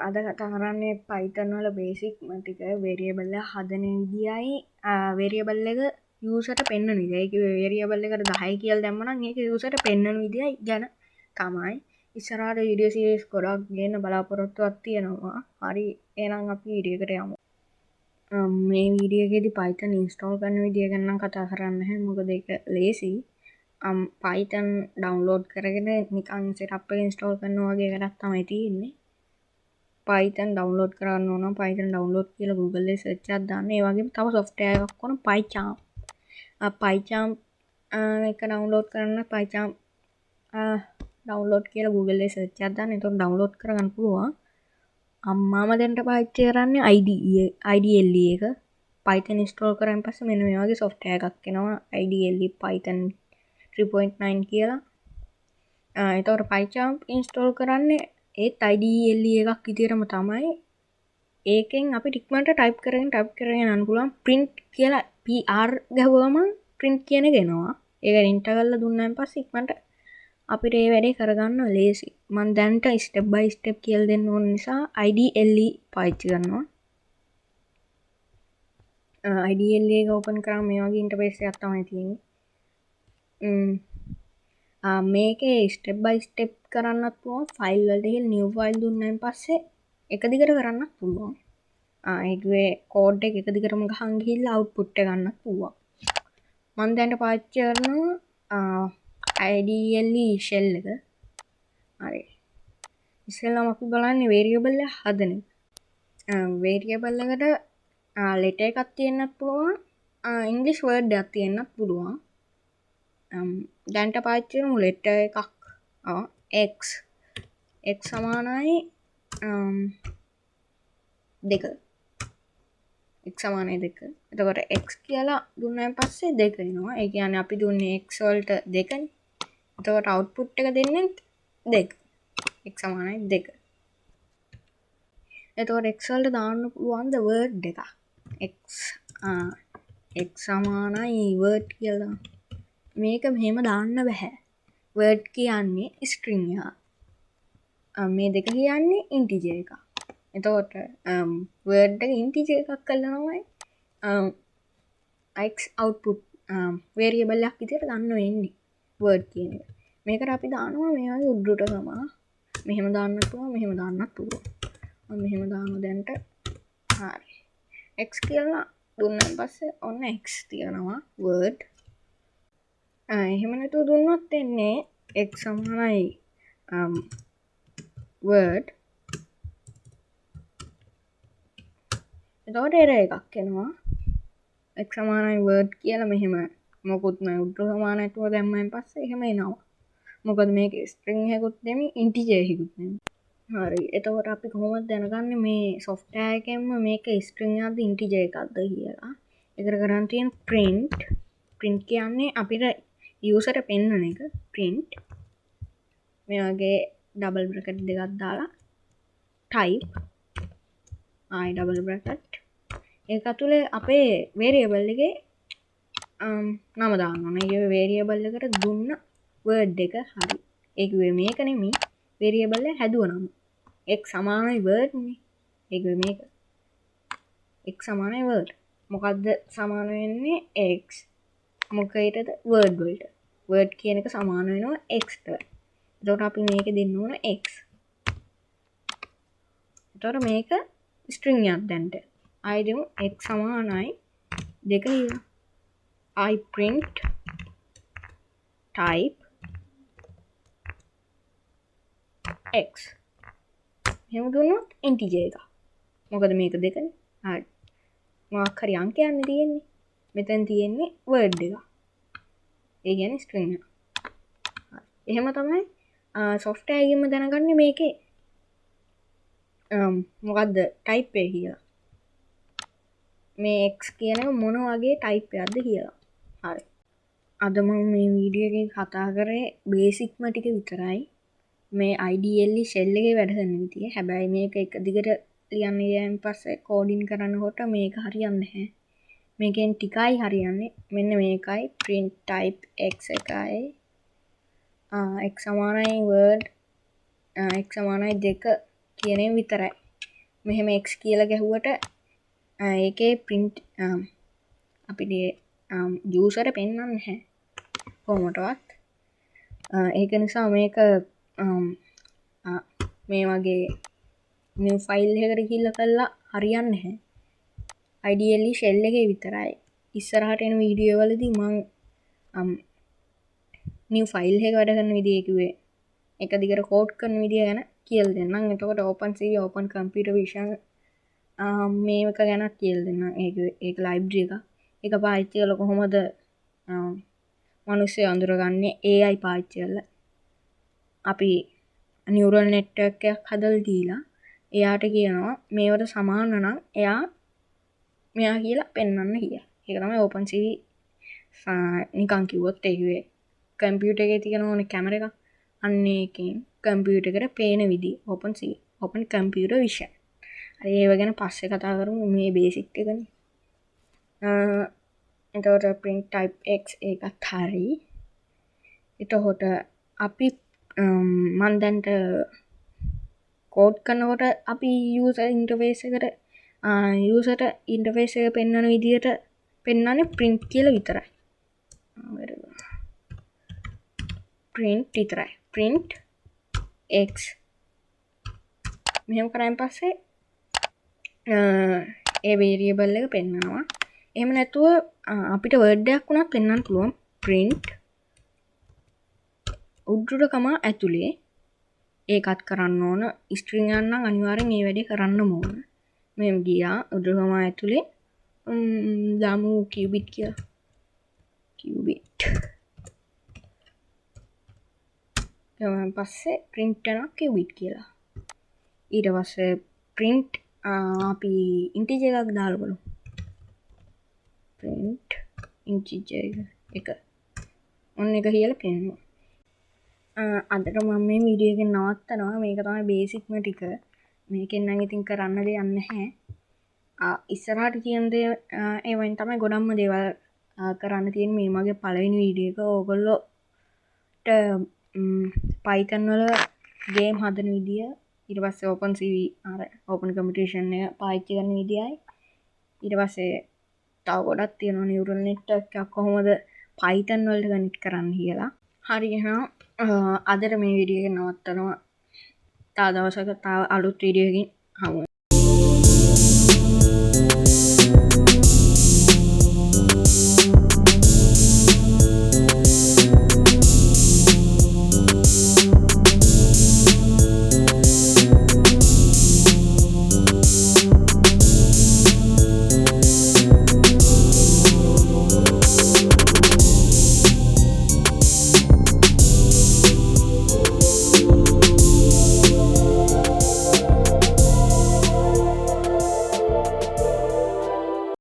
අද කතා කරන්නේ Python වල බේසික් ටික වේරියබල් එක හදන විදියයි වේරියබල් එක යූසර්ට පෙන්වන විදියයි. ඒක වේරියබල් එකට 10 කියලා දැම්මම නම් ඒක යූසර්ට පෙන්වන විදියයි ගැන තමයි. ඉස්සරහට වීඩියෝ සීරීස් ගොඩක් ගේන්න බලාපොරොත්තුවක් තියෙනවා. හරි එහෙනම් අපි වීඩියෝ එකට යමු. මේ වීඩියෝ එකේදී Python install කරන විදිය ගැන නම් කතා කරන්නේ නැහැ. මොකද ඒක ලේසි. Python download කරගෙන නිකන් setup එක install කරනවා වගේ වැඩක් තමයි තියෙන්නේ. Python download කරන්න ඕන Python download කියලා Google එකේ search එකක් දාන්න. ඒ වගේම තව software එකක් වුණ PyCharm. PyCharm එක download කරන්න PyCharm download කියලා Google එකේ search එකක් දාන්න. එතකොට download කරගන්න පුළුවන්. මම දැන්ට පාවිච්චි කරන්නේ IDLE එක. Python install කරාන් පස්සේ මෙන්න මේ වගේ software එකක් එනවා. IDLE Python 3.9 කියලා. එතකොට PyCharm install කරන්නේ ඒත් IDLE එකක් විදියටම තමයි. ඒකෙන් අපි ඉක්මනට ටයිප් කරගෙන යන්න පුළුවන්. print කියලා PR ගහුවම print කියන එක එනවා. ඒක enter කරලා දුන්නාන් පස්සේ ඉක්මනට අපිට මේ වැඩේ කරගන්න ලේසි. මම දැන්ට step by step කියලා දෙන්න ඕන නිසා IDLE පාවිච්චි කරනවා. IDLE එක open කරාම මේ වගේ interface එකක් තමයි තියෙන්නේ. මේකේ step by step කරන්නත් පුළුවන්. ෆයිල් වලට ගිහලා new file දුන්නාන් පස්සේ එක දිගට කරන්නත් පුළුවන්. ඒකේ කෝඩ් එක දිගටම ගහන් ගිහිල්ලා output එක ගන්නත් පුළුවන්. මම දැන් පාවිච්චි කරනවා IDLE shell එක. හරි. ඉස්සෙල්ලාම අපි බලන්නේ variable එක හදන එක. variable එකට letter එකක් තියෙන්නත් පුළුවන්. English word එකක් තියෙන්නත් පුළුවන්. දැන්ට පාවිච්චි කරමු letter එකක්. x සමානයි 2. x සමානයි 2. එතකොට x කියලා දුන්නාන් පස්සේ 2 එනවා. ඒ කියන්නේ අපි දුන්නේ x වලට 2 නේ. එතකොට output එක දෙන්නේ 2. x සමානයි 2. එතකොට x වලට දාන්න පුළුවන් ද word එක. x සමානයි word කියලා. මේක මෙහෙම දාන්න බෑ. word කියන්නේ string එක. මේ දෙක කියන්නේ integer එකක්. එතකොට word එක integer එකක් කළා තමයි x output variable එකක් විදිහට ගන්න වෙන්නේ word කියන එක. මේකට අපි දානවා මේ වගේ උඩට සමා. මෙහෙම දාන්නත් පුළුවන්, මෙහෙම දාන්නත් පුළුවන්. මම මෙහෙම දානවා දැන්ට. හරි. x කියලා දුන්නාන් පස්සේ ඔන්න x තියනවා word. එහෙම නැතුව දුන්නොත් එන්නේ x සමානයි word. එතකොට error එකක් එනවා. x සමානයි word කියලා මෙහෙම මොකුත් නෑ උඩ සමාන නැතුව දැම්මෙන් පස්සේ එහෙම එනවා. මොකද මේක string එකකුත් නෙමෙයි integer එකකුත් නෙමෙයි. හරි. එතකොට අපි කොහොමද දැනගන්නේ මේ software එකෙන්ම මේක string එකක්ද integer එකක්ද කියලා? ඒකට කරන් තියෙන print කියන්නේ අපිට user පෙන්වන එක. print මේ වගේ double bracket දෙකක් දාලා type double bracket ඒක ඇතුලේ අපේ variable එකේ නම දාන්න ඕනේ. ඒ variable එකට දුන්න word එක හරි. ඒක මේක නෙමෙයි variable එක හැදුව නම. x සමානයි word නේ. ඒක මේක. x සමානයි word. මොකද්ද සමාන වෙන්නේ x මොකේටද word වලට. word කියන එක සමාන වෙනවා x ට. එතකොට අපි මේක දෙන්න ඕන x. එතකොට මේක string එකක් දැන්ට. I දෙමු x සමානයි 2 කියලා. I print type x. එහෙම දුන්නොත් integer එක. මොකද මේක 2 නේ. හරි. මොකක් හරි අංකයක් තියෙන්නේ. මෙතන තියෙන්නේ word එක. ඒ කියන්නේ string එක. හරි. එහෙම තමයි software එකෙන්ම දැනගන්නේ මේකේ මොකද්ද type එක කියලා. මේ x කියන එක මොන වගේ type එකක්ද කියලා. හරි. අද මම මේ වීඩියෝ එකේ කතා කරේ බේසික්ම ටික විතරයි. මේ IDLE shell එකේ වැඩ කරන විදිය. හැබැයි මේක එක දිගට ලියන්න ගියන් පස්සේ කෝඩින් කරනකොට මේක හරියන්නේ නැහැ. මේකෙන් ටිකයි හරියන්නේ. මෙන්න මේකයි print type x එකයි. x සමානයි word x සමානයි 2 කියන එක විතරයි. මෙහෙම X කියලා ගැහුවට ඒකේ print අපිට user පෙන්වන්නේ නැහැ කොහොමටවත්. ඒක නිසා මේක මේ වගේ new file එකකට ගිහිල්ලා කළා හරියන්නේ නැහැ. ideally shell එකේ විතරයි. ඉස්සරහට එන වීඩියෝ වලදී මම new file එක වැඩ කරන විදිය කිව්වේ එක දිගට කෝඩ් කරන විදිය ගැන කියලා දෙන්නම්. එතකොට OpenCV open computer vision මේක ගැන කියලා දෙන්නම්. ඒක library එක. ඒක පාවිච්චි කරලා කොහොමද මිනිස්සු අඳුරගන්නේ AI පාවිච්චි කරලා. අපි neural network එකක් හදලා දීලා එයාට කියනවා මේවට සමාන නම් එයා මෙයා කියලා පෙන්වන්න කියලා. ඒක තමයි OpenCV නිකන් කිව්වොත් ඒකේ කම්පියුටර් එකේ තියෙන ඕනේ කැමරා එක. අන්න ඒකෙන් කම්පියුටර් එකට පේන විදිහ OpenCV open computer vision. හරි ඒව ගැන පස්සේ කතා කරමු. මේ බේසික් එකනේ. එතකොට print type x ඒකත් හරි. එතකොට අපි මම දැන්ට කෝඩ් කරනකොට අපි user interface එකට user interface එක පෙන්වන විදිහට පෙන්වන්නේ print කියලා විතරයි. print විතරයි. print x මෙහෙම කරායින් පස්සේ ඒ variable එක පෙන්වනවා. එහෙම නැතුව අපිට word එකක් උනත් පෙන්වන්න පුළුවන්. print උඩට කමා ඇතුලේ ඒකත් කරන්න ඕන. string එකක් නම් අනිවාර්යෙන් මේ වැඩේ කරන්න ඕන. මෙහෙම ගියා උඩට කමා ඇතුලේ දාමු qubit කියලා. qubit ඊට පස්සේ print කරනවා qubit කියලා. ඊට පස්සේ print අපි integer එකක් දාලා බලමු. print integer එක ඔන්න එක කියලා පෙන්නනවා. අදට මම මේ වීඩියෝ එක නවත්තනවා. මේක තමයි බේසික්ම ටික. මේකෙන් නම් ඉතින් කරන්න දෙයක් නැහැ. ඉස්සරහට කියන දේ ඒවෙන් තමයි ගොඩක්ම දේවල් කරන්න තියෙන්නේ. මේ මගේ පළවෙනි වීඩියෝ එක. ඕගොල්ලෝට Python වල ගේම් හදන විදිය, ඊට පස්සේ OpenCV අර open competition එක පාවිච්චි කරන විදියයි, ඊට පස්සේ තව ගොඩක් තියෙනවා neural network එකක් කොහොමද Python වලට කනෙක්ට් කරන්න කියලා. හරි එහෙනම් අදට මේ වීඩියෝ එක නවත්තනවා. තව දවසක තව අලුත් වීඩියෝ එකකින් හමු